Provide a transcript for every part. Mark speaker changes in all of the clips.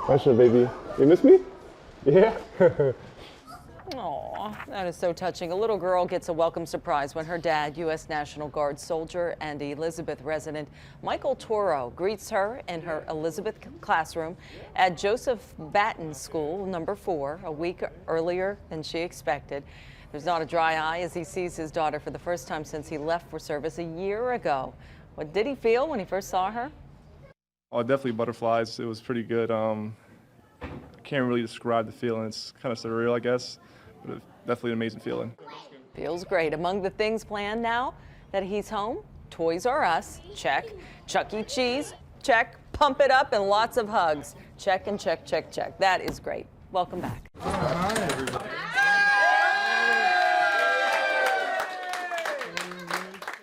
Speaker 1: Russia, baby. You miss me? Yeah?
Speaker 2: Aw, that is so touching. A little girl gets a welcome surprise when her dad, U.S. National Guard soldier and Elizabeth resident Michael Toro, greets her in her Elizabeth classroom at Joseph Batten School, number 4, a week earlier than she expected. There's not a dry eye as he sees his daughter for the first time since he left for service a year ago. What did he feel when he first saw her?
Speaker 3: Oh, definitely butterflies. It was pretty good. I can't really describe the feeling. It's kind of surreal, I guess, but it's definitely an amazing feeling.
Speaker 2: Feels great. Among the things planned now that he's home, Toys R Us, check. Chuck E. Cheese, check. Pump it up and lots of hugs. Check and check, check, check. That is great. Welcome back.
Speaker 4: Hi, everybody.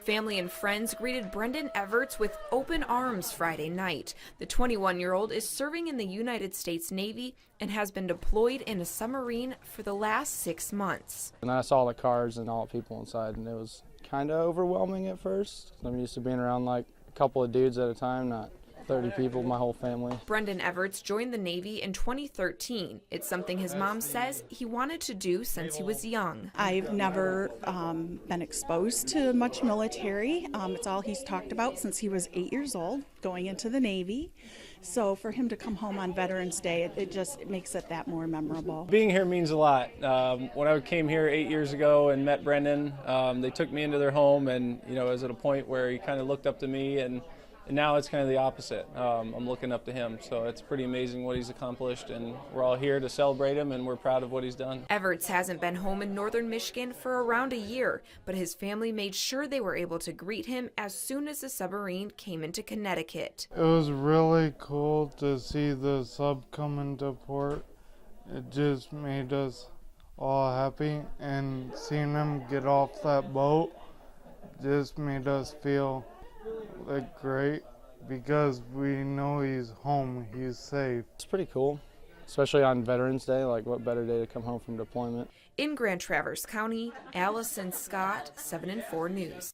Speaker 5: Family and friends greeted Brendan Everts with open arms Friday night. The 21-year-old is serving in the United States Navy and has been deployed in a submarine for the last 6 months.
Speaker 6: And I saw the cars and all the people inside, and it was kind of overwhelming at first. I'm used to being around like a couple of dudes at a time, not 30 people, my whole family.
Speaker 5: Brendan Everts joined the Navy in 2013. It's something his mom says he wanted to do since he was young.
Speaker 7: I've never been exposed to much military. It's all he's talked about since he was 8 years old, going into the Navy. So for him to come home on Veterans Day, it makes it that more memorable.
Speaker 6: Being here means a lot. When I came here 8 years ago and met Brendan, they took me into their home, and I was at a point where he kind of looked up to me, and now it's kind of the opposite. I'm looking up to him, so it's pretty amazing what he's accomplished, and we're all here to celebrate him, and we're proud of what he's done.
Speaker 5: Everts hasn't been home in northern Michigan for around a year, but his family made sure they were able to greet him as soon as the submarine came into Connecticut.
Speaker 4: It was really cool to see the sub come into port. It just made us all happy, and seeing him get off that boat just made us feel like great, because we know he's home, he's safe.
Speaker 6: It's pretty cool, especially on Veterans Day. Like, what better day to come home from deployment?
Speaker 5: In Grand Traverse County, Allison Scott, 7 and 4 News.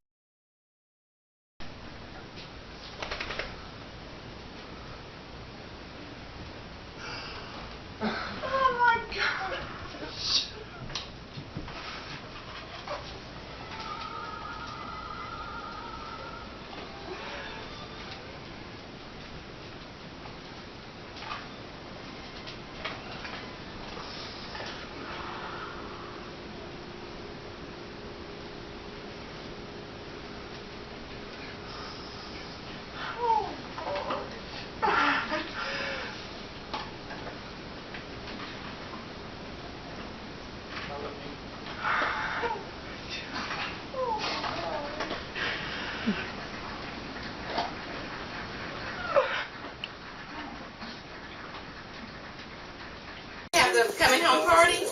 Speaker 8: Coming home party?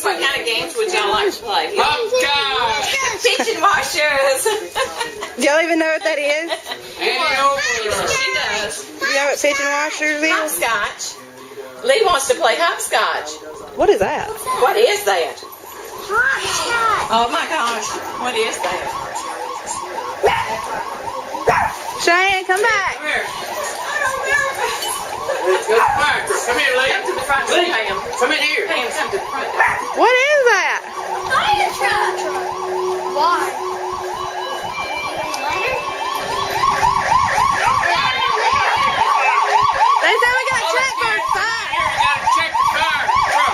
Speaker 8: What kind of games would y'all like to play?
Speaker 9: Hopscotch!
Speaker 8: Peach and washers.
Speaker 10: Do y'all even know what that is?
Speaker 8: She does.
Speaker 10: You know what pigeon washers is?
Speaker 8: Hopscotch. Lee wants to play hopscotch.
Speaker 10: What is that?
Speaker 8: What is that? Oh my gosh. What is that?
Speaker 10: Cheyenne, come back.
Speaker 8: Come here.
Speaker 9: Let's go back. Come here, Lee.
Speaker 8: Come to the front. Lee, Pam.
Speaker 9: Come in here.
Speaker 8: Pam, come to the front.
Speaker 10: What is that?
Speaker 11: Fire truck. Why?
Speaker 10: They said we got check for fire.
Speaker 9: Here, you gotta check the fire truck.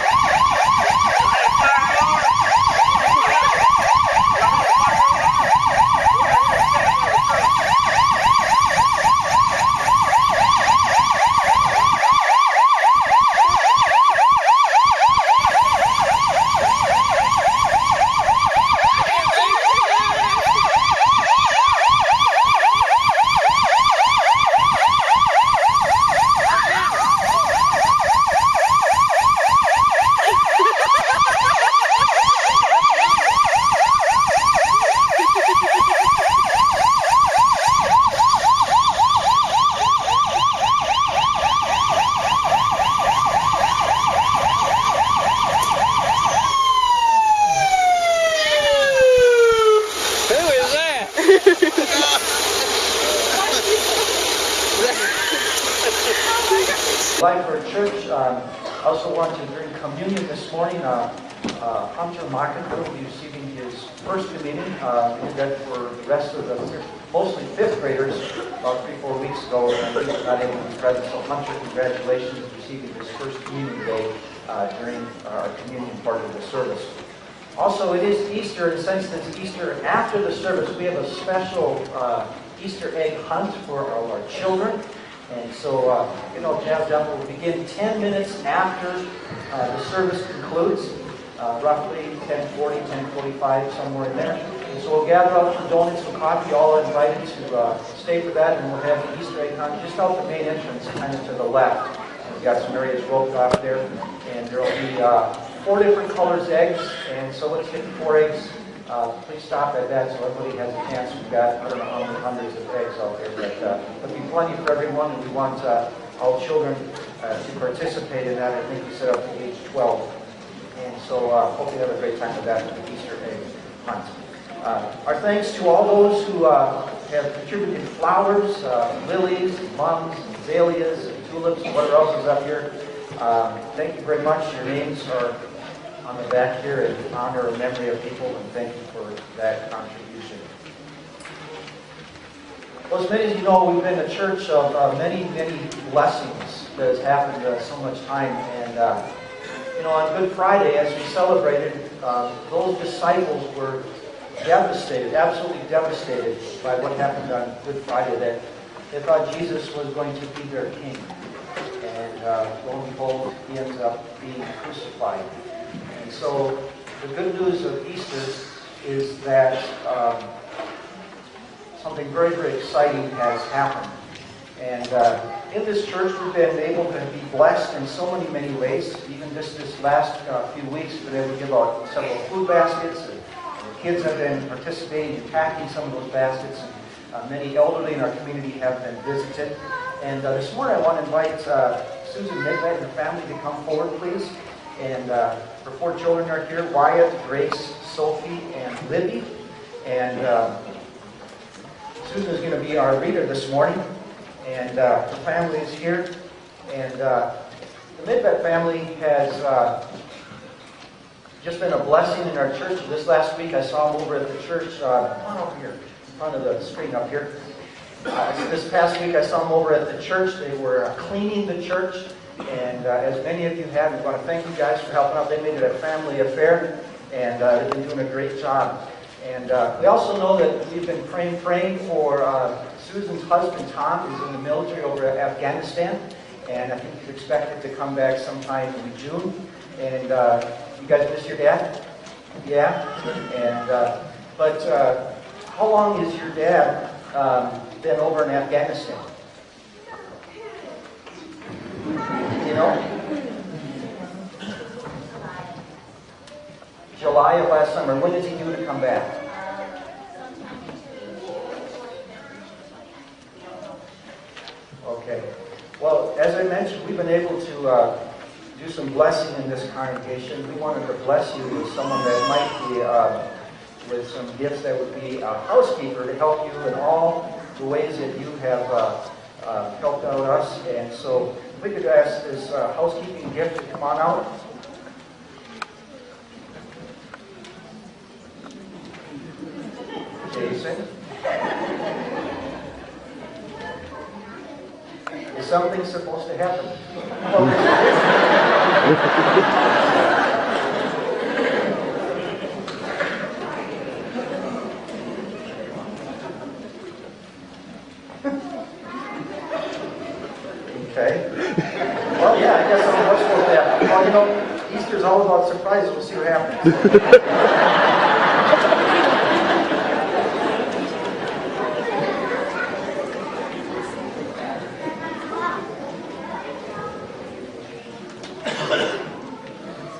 Speaker 12: Life for Church. I also want to bring communion this morning. Hunter Market will be receiving his first communion. We did that for the rest of the mostly fifth graders about 3-4 weeks ago, and he was not able to be present. So Hunter, congratulations, is receiving his first communion day during our communion part of the service. Also, it is Easter, in the sense that it's Easter after the service. We have a special Easter egg hunt for our children. And so, Jazz Up will begin 10 minutes after the service concludes, roughly 10:40, 10:45, somewhere in there. And so we'll gather up for donuts and coffee, all invited to stay for that, and we'll have the Easter egg hunt just out the main entrance, kind of to the left. And we've got some areas roped off there, and there will be 4 different colors eggs, and so let's get the 4 eggs. Please stop at that so everybody has a chance. We've got, I don't know how many hundreds of eggs out there, but there'll be plenty for everyone, and we want all children to participate in that. I think we set up to age 12. And so hope you have a great time with that with the Easter egg hunt. Our thanks to all those who have contributed flowers, lilies, mums, azaleas, and tulips, and whatever else is up here. Thank you very much. Your names are on the back here in honor and memory of people, and thank you for that contribution. Well, as many as you know, we've been a church of many, many blessings that has happened so much time. And, on Good Friday, as we celebrated, those disciples were devastated, absolutely devastated by what happened on Good Friday, that they thought Jesus was going to be their king. And lo and behold, he ends up being crucified. And so the good news of Easter is that something very, very exciting has happened. And in this church, we've been able to be blessed in so many, many ways. Even just this last few weeks, we've been able to give out several food baskets. And the kids have been participating in packing some of those baskets. And many elderly in our community have been visited. And this morning, I want to invite Susan Midnight and her family to come forward, please. And her 4 children are here: Wyatt, Grace, Sophie, and Libby. And Susan is going to be our reader this morning. And her family is here. And the Midvet family has just been a blessing in our church. This last week, I saw them over at the church. Come on over here, in front of the screen up here. This past week, I saw them over at the church. They were cleaning the church. And as many of you have, we want to thank you guys for helping out. They made it a family affair, and they've been doing a great job. And we also know that we've been praying for Susan's husband, Tom, who's in the military over at Afghanistan. And I think he's expected to come back sometime in June. And you guys miss your dad? Yeah? And but how long has your dad been over in Afghanistan? You know? July of last summer. When is he due to come back? Okay. Well, as I mentioned, we've been able to do some blessing in this congregation. We wanted to bless you with someone that might be with some gifts that would be a housekeeper to help you in all the ways that you have helped out us. And so if we could ask this housekeeping gift to come on out. Jason. Is something supposed to happen? Okay. Well, yeah, I guess I'm what's supposed to happen. Well, you know, Easter's all about surprises. We'll see what happens.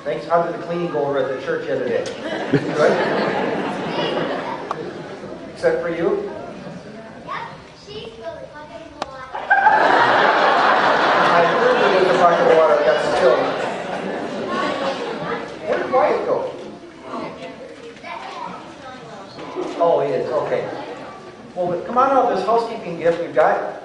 Speaker 12: Thanks. How did the cleaning go over at the church the other day? Good? Except for you?
Speaker 11: Yep, she's really fucking water.
Speaker 12: I heard there was a bucket of water that got spilled. Where did Wyatt go? Oh, he is. Okay. Well, come on out. This housekeeping gift we've got.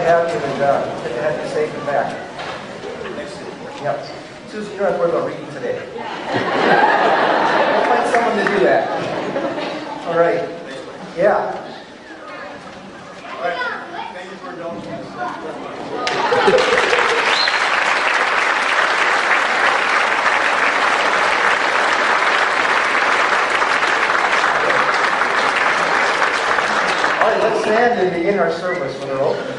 Speaker 12: have you, and good to have you safe and back. Yep. Susan, you don't have to worry about reading today. We'll find someone to do that. All right. Yeah.
Speaker 3: All right. Thank you for indulging us.
Speaker 12: All right, let's stand and begin our service with our opening.